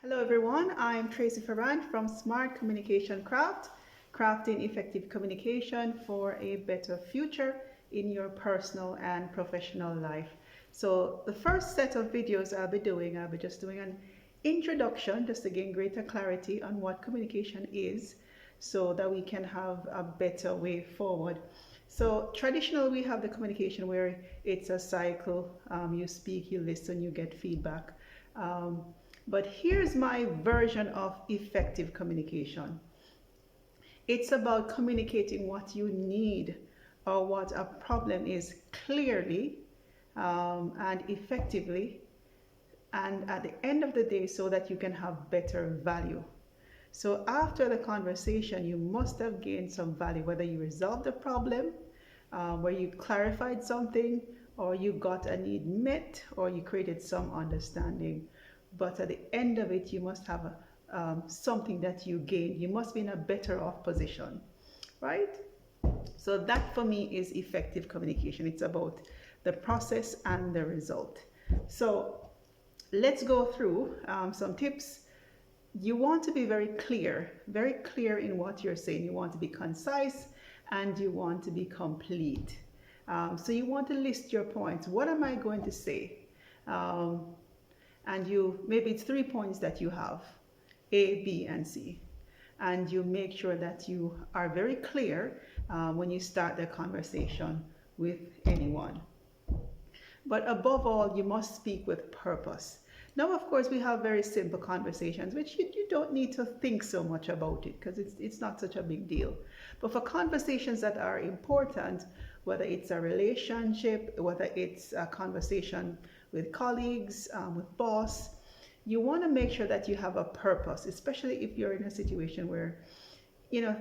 Hello everyone, I'm Tracy Ferrand from Smart Communication Craft, crafting effective communication for a better future in your personal and professional life. So the first set of videos I'll be just doing an introduction just to gain greater clarity on what communication is so that we can have a better way forward. So traditionally we have the communication where it's a cycle, you speak, you listen, you get feedback. Um, but here's my version of effective communication. It's about communicating what you need or what a problem is clearly and effectively, and at the end of the day, so that you can have better value. So after the conversation, you must have gained some value, whether you resolved the problem, where you clarified something, or you got a need met, or you created some understanding. But at the end of it, you must have something that you gained. You must be in a better off position, right? So that for me is effective communication. It's about the process and the result. So let's go through some tips. You want to be very clear in what you're saying. You want to be concise and you want to be complete. So you want to list your points. What am I going to say? And maybe it's 3 points that you have, A, B, and C. And you make sure that you are very clear when you start the conversation with anyone. But above all, you must speak with purpose. Now, of course, we have very simple conversations, which you don't need to think so much about it because it's not such a big deal. But for conversations that are important, whether it's a relationship, whether it's a conversation with colleagues, with boss, you want to make sure that you have a purpose, especially if you're in a situation where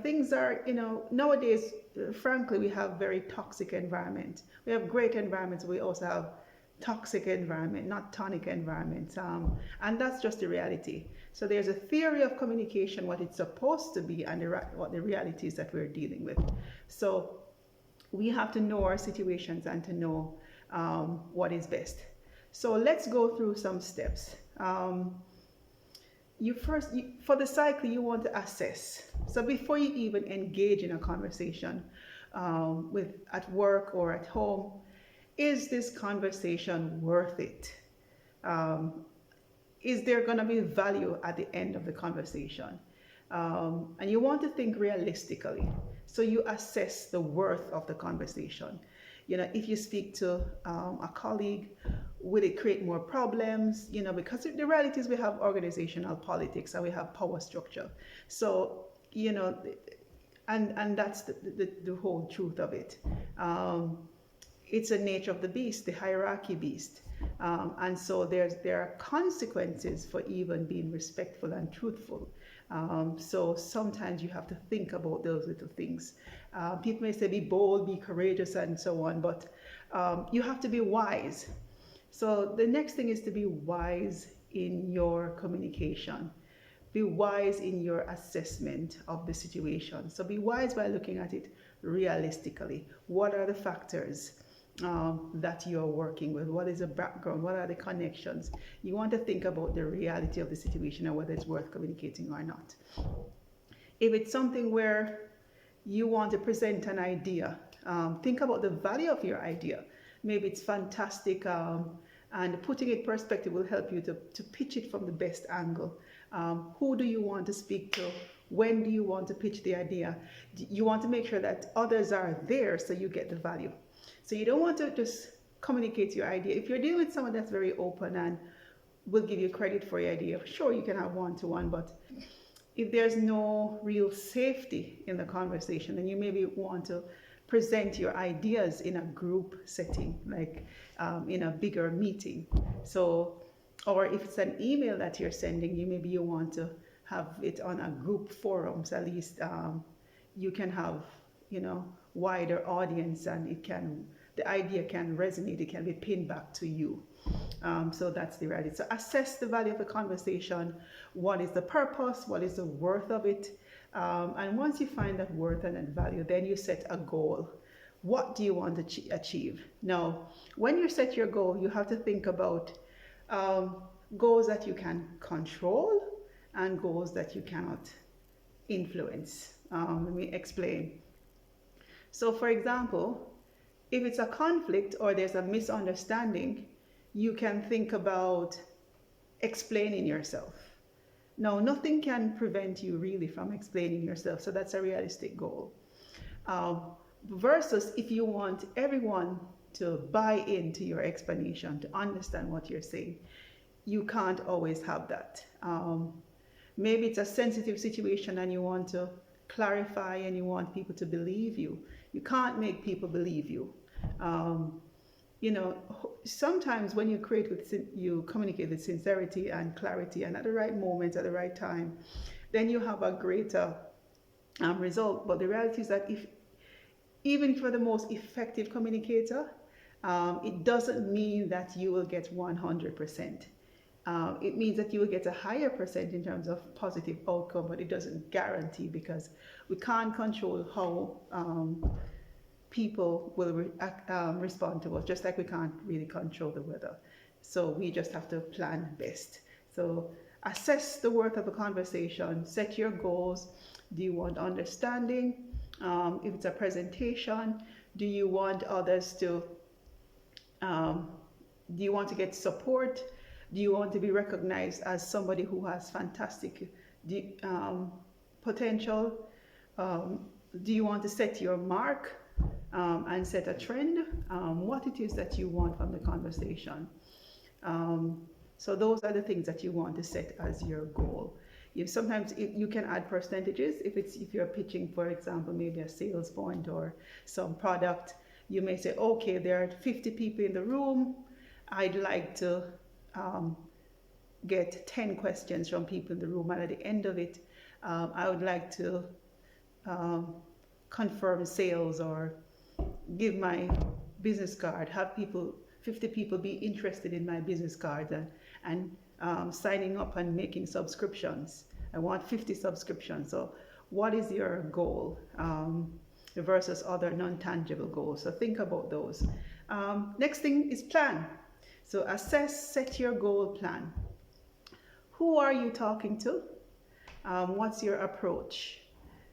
things are, nowadays, frankly, we have very toxic environment. We have great environments. We also have toxic environment, not tonic environments. And that's just the reality. So there's a theory of communication, what it's supposed to be, and what the reality is that we're dealing with. So we have to know our situations and to know what is best. So let's go through some steps. For the cycle, you want to assess. So before you even engage in a conversation at work or at home, is this conversation worth it? Is there going to be value at the end of the conversation? And you want to think realistically. So you assess the worth of the conversation. If you speak to a colleague, will it create more problems? Because the reality is we have organizational politics and we have power structure. So, and that's the whole truth of it. It's a nature of the beast, the hierarchy beast. And so there are consequences for even being respectful and truthful. So sometimes you have to think about those little things. People may say be bold, be courageous, and so on, but you have to be wise. So the next thing is to be wise in your communication. Be wise in your assessment of the situation. So be wise by looking at it realistically. What are the factors that you're working with? What is the background? What are the connections? You want to think about the reality of the situation and whether it's worth communicating or not. If it's something where you want to present an idea, think about the value of your idea. Maybe it's fantastic, and putting it in perspective will help you to pitch it from the best angle. Who do you want to speak to? When do you want to pitch the idea? You want to make sure that others are there so you get the value. So you don't want to just communicate your idea. If you're dealing with someone that's very open and will give you credit for your idea, sure, you can have one-to-one, but if there's no real safety in the conversation, then you maybe want to present your ideas in a group setting, like in a bigger meeting. So, or if it's an email that you're sending, you want to have it on a group forum, so at least you can have, wider audience, and the idea can resonate, it can be pinned back to you. So that's the reality. So assess the value of the conversation. What is the purpose? What is the worth of it? And once you find that worth and that value, then you set a goal. What do you want to achieve? Now, when you set your goal, you have to think about goals that you can control and goals that you cannot influence. Let me explain. So, for example, if it's a conflict or there's a misunderstanding, you can think about explaining yourself. Now, nothing can prevent you really from explaining yourself, so that's a realistic goal. Um, versus if you want everyone to buy into your explanation, to understand what you're saying, you can't always have that. Maybe it's a sensitive situation and you want to clarify and you want people to believe you. You can't make people believe you. Um, you know, sometimes when you communicate with sincerity and clarity and at the right moment, at the right time, then you have a greater result. But the reality is that if even for the most effective communicator, it doesn't mean that you will get 100%. It means that you will get a higher percent in terms of positive outcome, but it doesn't guarantee, because we can't control how people will respond to us, just like we can't really control the weather. So we just have to plan best. So assess the worth of a conversation, set your goals. Do you want understanding? If it's a presentation, do you want others to, do you want to get support? Do you want to be recognized as somebody who has fantastic potential? Do you want to set your mark and set a trend? What it is that you want from the conversation. So those are the things that you want to set as your goal. Sometimes you can add percentages. If you're pitching, for example, maybe a sales point or some product, you may say, okay, there are 50 people in the room. I'd like to get 10 questions from people in the room, and at the end of it, I would like to confirm sales or give my business card, have 50 people be interested in my business card and signing up and making subscriptions. I want 50 subscriptions. So what is your goal versus other non-tangible goals? So think about those. Next thing is plan. So assess, set your goal, plan. Who are you talking to? What's your approach?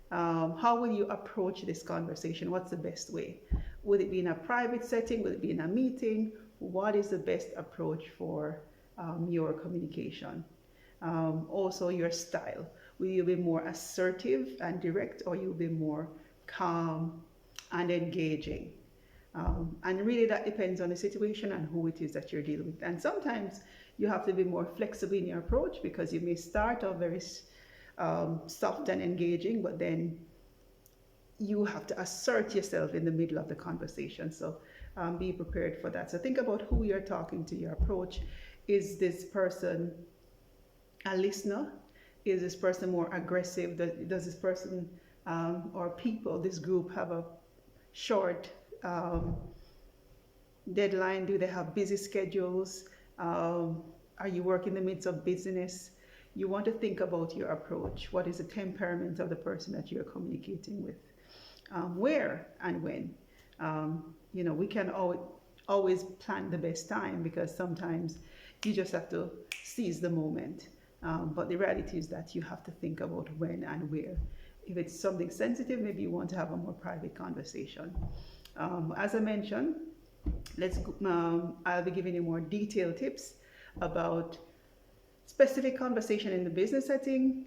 How will you approach this conversation? What's the best way? Would it be in a private setting? Would it be in a meeting? What is the best approach for your communication? Also your style. Will you be more assertive and direct, or you'll be more calm and engaging? And really that depends on the situation and who it is that you're dealing with. And sometimes you have to be more flexible in your approach, because you may start off very soft and engaging, but then you have to assert yourself in the middle of the conversation. So be prepared for that. So think about who you're talking to, your approach. Is this person a listener? Is this person more aggressive? Does this person or people, this group, have a short deadline? Do they have busy schedules? Are you working in the midst of business? You want to think about your approach. What is the temperament of the person that you're communicating with? Where and when? We can always plan the best time, because sometimes you just have to seize the moment. But the reality is that you have to think about when and where. If it's something sensitive, maybe you want to have a more private conversation. As I mentioned, I'll be giving you more detailed tips about specific conversation in the business setting,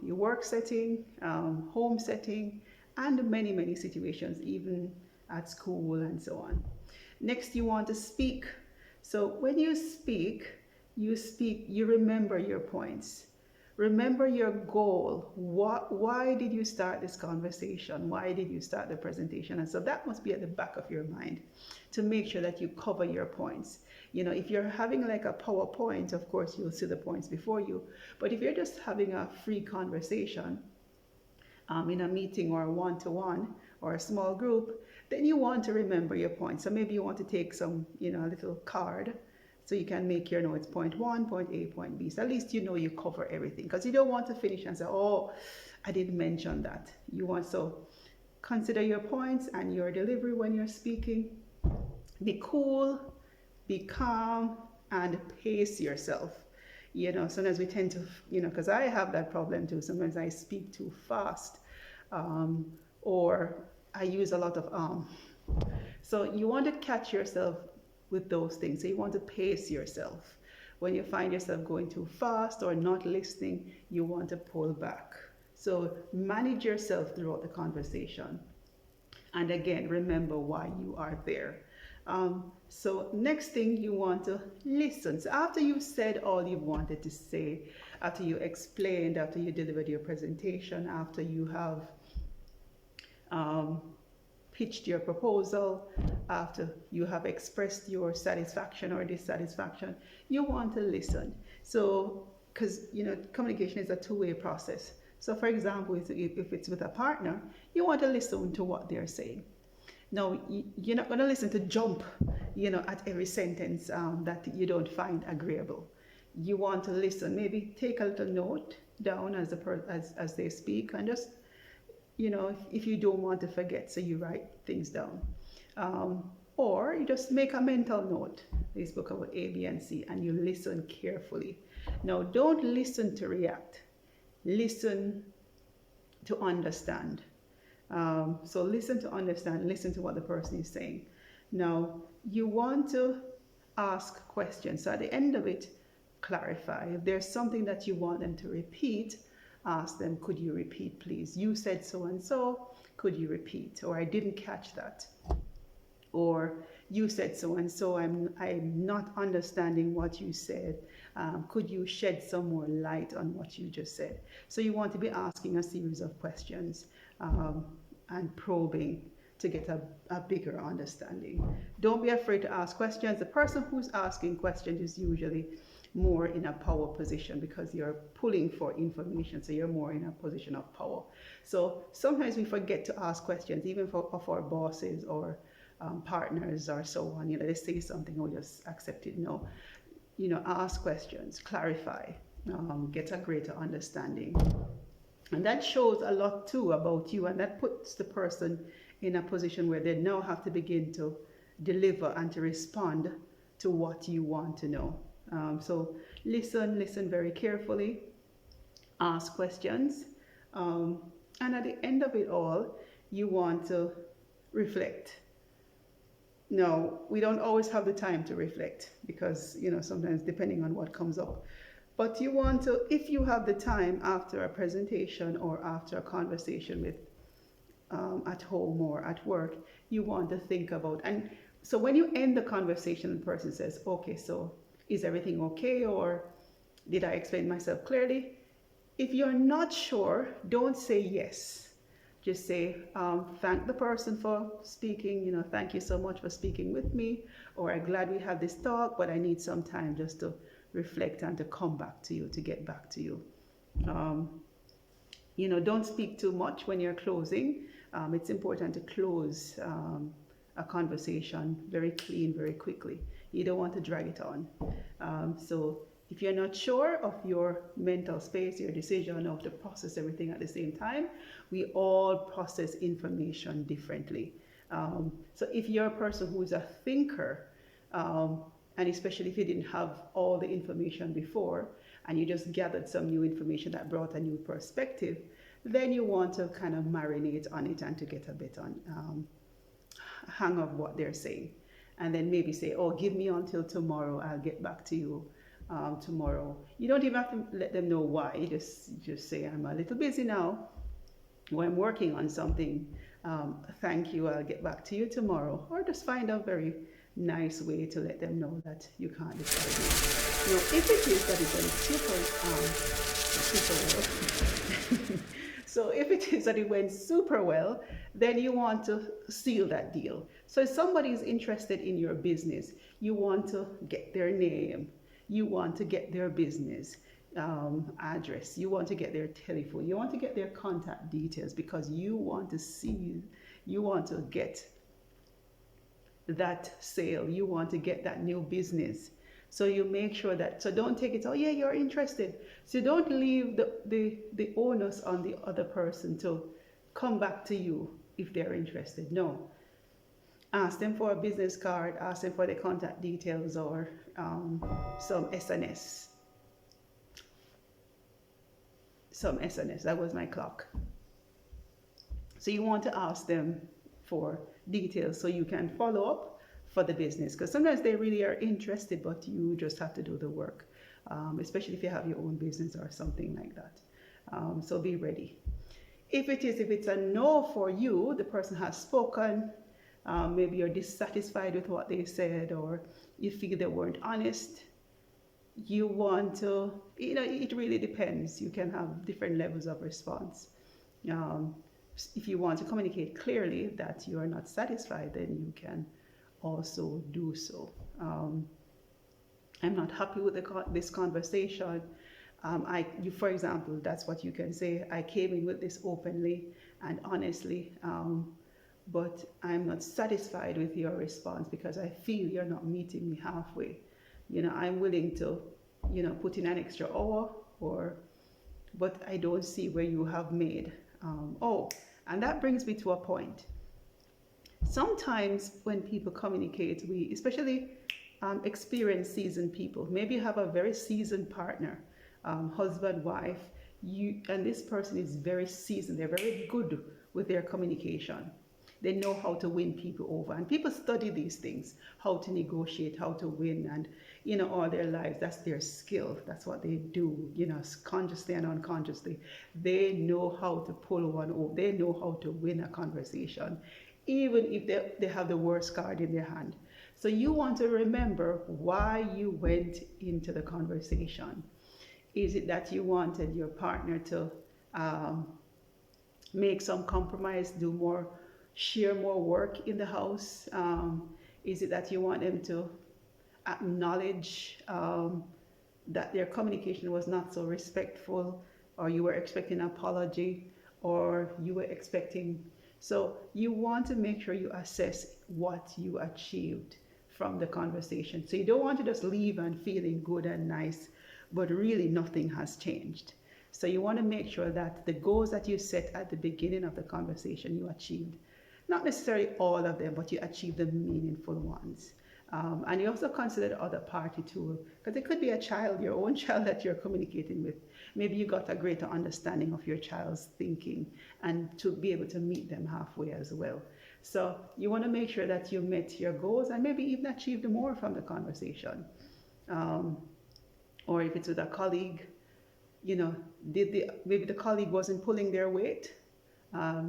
your work setting, home setting, and many, many situations, even at school and so on. Next, you want to speak. So when you speak, you remember your points. Remember your goal. Why did you start this conversation? Why did you start the presentation? And so that must be at the back of your mind, to make sure that you cover your points. If you're having like a PowerPoint, of course, you'll see the points before you. But if you're just having a free conversation in a meeting or a one-to-one or a small group, then you want to remember your points. So maybe you want to take some, a little card, so you can make your notes, point one, point A, point B. So at least you cover everything, because you don't want to finish and say, oh, I didn't mention that. So consider your points and your delivery when you're speaking. Be cool, be calm, and pace yourself. Sometimes we tend to, because I have that problem too. Sometimes I speak too fast, um, or I use a lot of so you want to catch yourself with those things. So you want to pace yourself. When you find yourself going too fast or not listening, you want to pull back. So manage yourself throughout the conversation. And again, remember why you are there. So next thing, you want to listen. So after you've said all you wanted to say, after you explained, after you delivered your presentation, after you have um, pitched your proposal, after you have expressed your satisfaction or dissatisfaction, you want to listen. So, because communication is a two-way process. So, for example, if it's with a partner, you want to listen to what they're saying. Now, you're not going to listen to jump, at every sentence that you don't find agreeable. You want to listen. Maybe take a little note down as they speak, and just if you don't want to forget, so you write things down. Or you just make a mental note. They spoke about A, B, and C, and you listen carefully. Now, don't listen to react. Listen to understand. So listen to understand, listen to what the person is saying. Now, you want to ask questions. So at the end of it, clarify. If there's something that you want them to repeat, ask them, could you repeat, please? You said so and so, could you repeat? Or I didn't catch that. Or you said so and so, I'm not understanding what you said. Could you shed some more light on what you just said? So you want to be asking a series of questions and probing to get a bigger understanding. Don't be afraid to ask questions. The person who's asking questions is usually more in a power position because you're pulling for information, so you're more in a position of power. So sometimes we forget to ask questions, even of our bosses or partners or so on. They say something, we just accept it. No, ask questions, clarify, get a greater understanding. And that shows a lot too about you, and that puts the person in a position where they now have to begin to deliver and to respond to what you want to know. So listen very carefully, ask questions, and at the end of it all, you want to reflect. Now, we don't always have the time to reflect because, sometimes depending on what comes up. But you want to, if you have the time after a presentation or after a conversation with at home or at work, you want to think about. And so when you end the conversation, the person says, okay, so is everything okay? Or did I explain myself clearly? If you're not sure, don't say yes. Just say, thank the person for speaking, thank you so much for speaking with me, or I'm glad we had this talk, but I need some time just to reflect and to come back to you, to get back to you. Don't speak too much when you're closing. It's important to close a conversation very clean, very quickly. You don't want to drag it on. So if you're not sure of your mental space, your decision of to process everything at the same time, we all process information differently. So if you're a person who is a thinker, and especially if you didn't have all the information before, and you just gathered some new information that brought a new perspective, then you want to kind of marinate on it and to get a bit on hang of what they're saying. And then maybe say, oh, give me until tomorrow, I'll get back to you tomorrow. You don't even have to let them know why. You just say, I'm a little busy now, or I'm working on something. Thank you, I'll get back to you tomorrow. Or just find a very nice way to let them know that you can't decide. If it is that it went super well, so if it is that it went super well, then you want to seal that deal. So if somebody is interested in your business, you want to get their name, you want to get their business address, you want to get their telephone, you want to get their contact details, because you want to get that sale, you want to get that new business. So you make sure that, so don't take it, oh yeah, you're interested. So don't leave the onus on the other person to come back to you if they're interested. No. Ask them for a business card, ask them for the contact details or some SNS. some SNS. That was my clock. So you want to ask them for details so you can follow up for the business, because sometimes they really are interested, but you just have to do the work, especially if you have your own business or something like that. So be ready. If it's a no for you, the person has spoken, maybe you're dissatisfied with what they said, or you feel they weren't honest, you want to, it really depends. You can have different levels of response. If you want to communicate clearly that you are not satisfied, then you can also do so. I'm not happy with this conversation. For example, that's what you can say. I came in with this openly and honestly, but I'm not satisfied with your response because I feel you're not meeting me halfway. I'm willing to, put in an extra hour, but I don't see where you have made. And that brings me to a point. Sometimes when people communicate, we, especially experienced, seasoned people, maybe you have a very seasoned partner, husband, wife, and this person is very seasoned. They're very good with their communication. They know how to win people over, and people study these things, how to negotiate, how to win, and all their lives, that's their skill. That's what they do, consciously and unconsciously. They know how to pull one over. They know how to win a conversation, even if they have the worst card in their hand. So you want to remember why you went into the conversation. Is it that you wanted your partner to make some compromise, do more, share more work in the house? Is it that you want them to acknowledge that their communication was not so respectful, or you were expecting an apology, or you were expecting? So you want to make sure you assess what you achieved from the conversation. So you don't want to just leave and feeling good and nice, but really nothing has changed. So you want to make sure that the goals that you set at the beginning of the conversation you achieved. Not necessarily all of them, but you achieved the meaningful ones. And you also consider the other party too, because it could be a child, your own child that you're communicating with. Maybe you got a greater understanding of your child's thinking and to be able to meet them halfway as well. So you want to make sure that you met your goals and maybe even achieved more from the conversation. Or if it's with a colleague, maybe the colleague wasn't pulling their weight.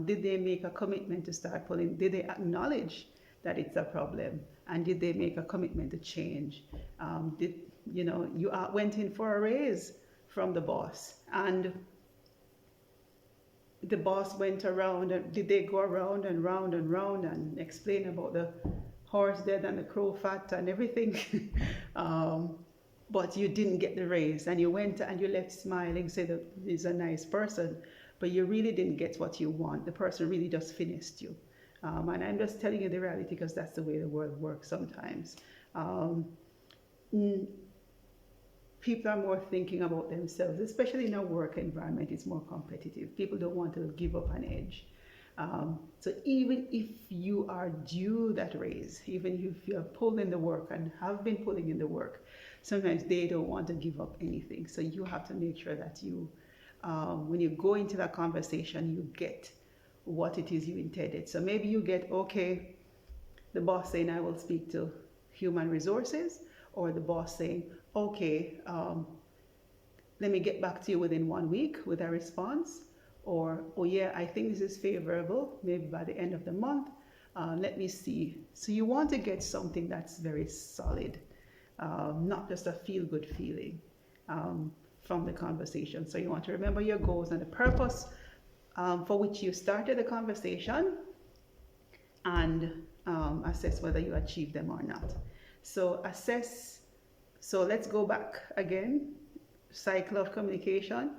Did they make a commitment to start pulling? Did they acknowledge that it's a problem? And did they make a commitment to change? You went in for a raise from the boss, and the boss went around, and did they go around and round and round and explain about the horse dead and the crow fat and everything? But you didn't get the raise, and you went and you left smiling, say that he's a nice person, but you really didn't get what you want. The person really just finished you. And I'm just telling you the reality because that's the way the world works sometimes. People are more thinking about themselves, especially in a work environment. It's more competitive. People don't want to give up an edge. So even if you are due that raise, even if you have pulled in the work and have been pulling in the work, sometimes they don't want to give up anything. So you have to make sure that you, when you go into that conversation, you get what it is you intended. So maybe you get, okay, the boss saying, I will speak to human resources, or the boss saying, okay, let me get back to you within 1 week with a response, or, oh yeah, I think this is favorable, maybe by the end of the month, let me see. So you want to get something that's very solid, not just a feel-good feeling from the conversation. So you want to remember your goals and the purpose for which you started the conversation, and assess whether you achieved them or not. So let's go back again. Cycle of communication.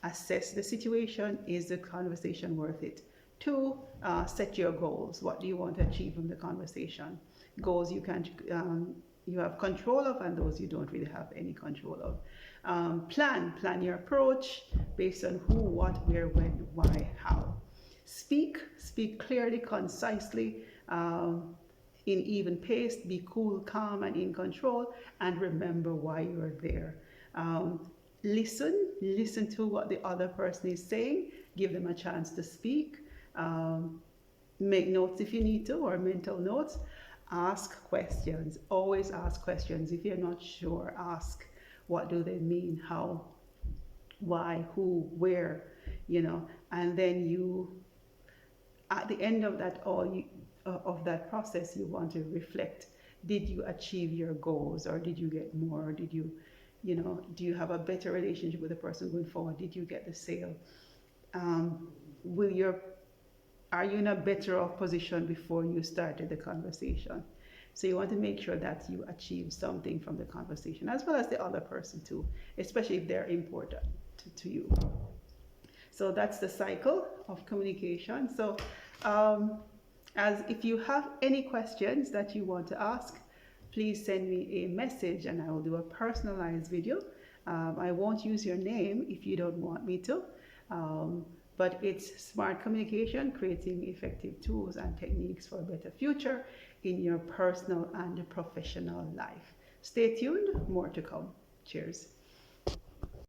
Assess the situation. Is the conversation worth it? 2, set your goals. What do you want to achieve from the conversation? Goals you have control of, and those you don't really have any control of. Plan your approach based on who, what, where, when, why, how. Speak clearly, concisely, in even pace. Be cool, calm, and in control, and remember why you are there. listen to what the other person is saying, give them a chance to speak, make notes if you need to, or mental notes. Ask questions, always ask questions. If you're not sure, ask, what do they mean, how, why, who, where, and then you, at the end of that of that process, you want to reflect. Did you achieve your goals, or did you get more? Did you, do you have a better relationship with the person going forward? Did you get the sale? Will your Are you in a better off position before you started the conversation? So you want to make sure that you achieve something from the conversation, as well as the other person too, especially if they're important to you. So that's the cycle of communication. So as if you have any questions that you want to ask, please send me a message and I will do a personalized video. I won't use your name if you don't want me to. But it's smart communication, creating effective tools and techniques for a better future in your personal and professional life. Stay tuned, more to come. Cheers.